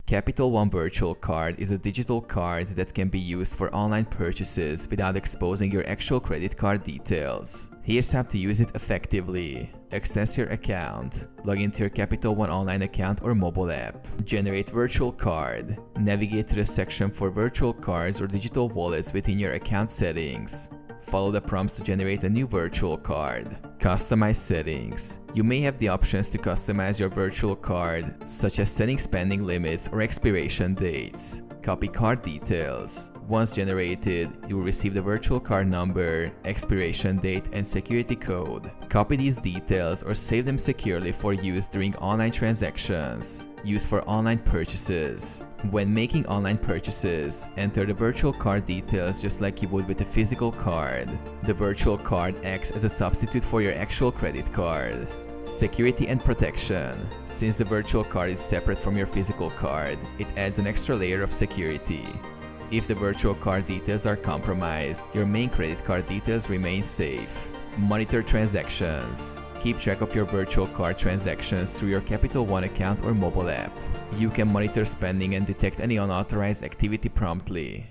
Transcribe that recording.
Capital One Virtual Card is a digital card that can be used for online purchases without exposing your actual credit card details. Here's how to use it effectively. Access your account. Log into your Capital One online account or mobile app. Generate virtual card. Navigate to the section for virtual cards or digital wallets within your account settings. Follow the prompts to generate a new virtual card. Customize settings. You may have the options to customize your virtual card, such as setting spending limits or expiration dates. Copy card details. Once generated, you will receive the virtual card number, expiration date, and security code. Copy these details or save them securely for use during online transactions. Use for online purchases. When making online purchases, enter the virtual card details just like you would with a physical card. The virtual card acts as a substitute for your actual credit card. Security and protection. Since the virtual card is separate from your physical card, it adds an extra layer of security. If the virtual card details are compromised, your main credit card details remain safe. Monitor transactions. Keep track of your virtual card transactions through your Capital One account or mobile app. You can monitor spending and detect any unauthorized activity promptly.